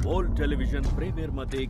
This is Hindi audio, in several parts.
बोल टेलिव्हिजन प्रीमियर मध्ये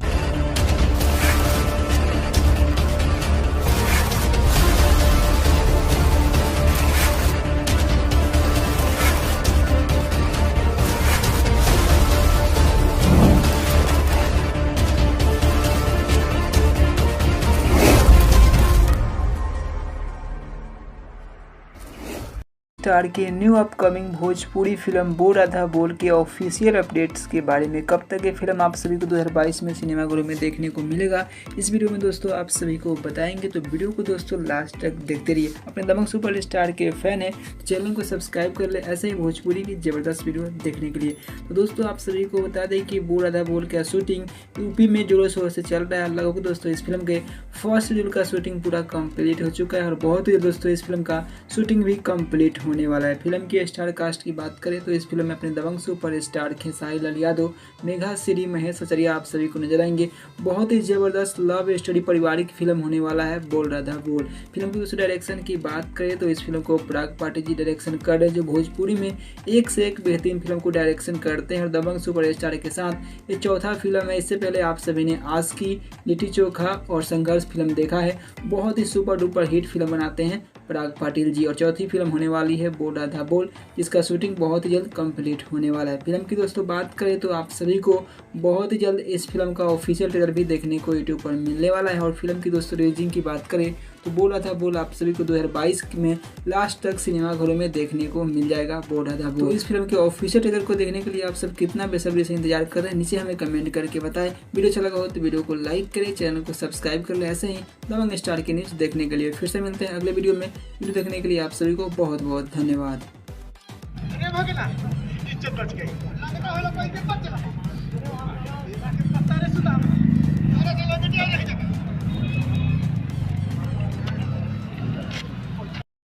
स्टार के न्यू अपकमिंग भोजपुरी फिल्म बोल राधा बोल के ऑफिशियल अपडेट्स के बारे में कब तक ये फिल्म आप सभी को 2022 में सिनेमाघरों में देखने को मिलेगा, इस वीडियो में दोस्तों आप सभी को बताएंगे। तो वीडियो को दोस्तों लास्ट तक देखते रहिए। अपने दबंग सुपरस्टार के फैन है तो चैनल को सब्सक्राइब कर ले ऐसे ही भोजपुरी की जबरदस्त वीडियो देखने के लिए। तो दोस्तों आप सभी को बता दें कि बोल राधा बोल का शूटिंग यूपी में जोरों शोर से चल रहा है। लगभग दोस्तों इस फिल्म के फर्स्ट शेड्यूल का शूटिंग पूरा कंप्लीट हो चुका है और बहुत ही दोस्तों इस फिल्म का शूटिंग भी कंप्लीट होने वाला है। फिल्म की स्टार कास्ट की बात करें तो इस फिल्म में अपने दबंग सुपर स्टार खेसारी लाल यादव, मेघा श्री, महेश आचार्य आप सभी को नजर आएंगे। बहुत ही जबरदस्त लव स्टोरी पारिवारिक फिल्म होने वाला है बोल राधा बोल। फिल्म की दूसरे डायरेक्शन की बात करें तो इस फिल्म को पराग पाटिल जी डायरेक्शन कर रहे हैं, जो भोजपुरी में एक से एक बेहतरीन फिल्म को डायरेक्शन करते हैं और दबंग सुपर स्टार के साथ ये चौथा फिल्म है। इससे पहले आप सभी ने आशिकी, लिट्टी चोखा और संघर्ष फिल्म देखा है। बहुत ही सुपर डुपर हिट फिल्म बनाते हैं पराग पाटिल जी और चौथी फिल्म होने वाली है बोल राधा बोल, जिसका शूटिंग बहुत ही जल्द कंप्लीट होने वाला है। फिल्म की दोस्तों बात करें तो आप सभी को बहुत ही जल्द इस फिल्म का ऑफिशियल ट्रेलर भी देखने को यूट्यूब पर मिलने वाला है। और फिल्म की दोस्तों रिलीजिंग की बात करें तो बोल राधा बोल आप सभी को 2022 में लास्ट तक सिनेमाघरों में देखने को मिल जाएगा बोल राधा बोल। तो इस फिल्म के ऑफिशियल ट्रेलर को देखने के लिए आप सब कितना बेसब्री से इंतजार कर रहे हैं, नीचे हमें कमेंट करके बताएं। वीडियो अच्छा लगा हो तो वीडियो को लाइक करें, चैनल को सब्सक्राइब कर ले ऐसे ही दबंग स्टार की न्यूज देखने के लिए। फिर से मिलते हैं अगले वीडियो में। वीडियो देखने के लिए आप सभी को बहुत बहुत धन्यवाद।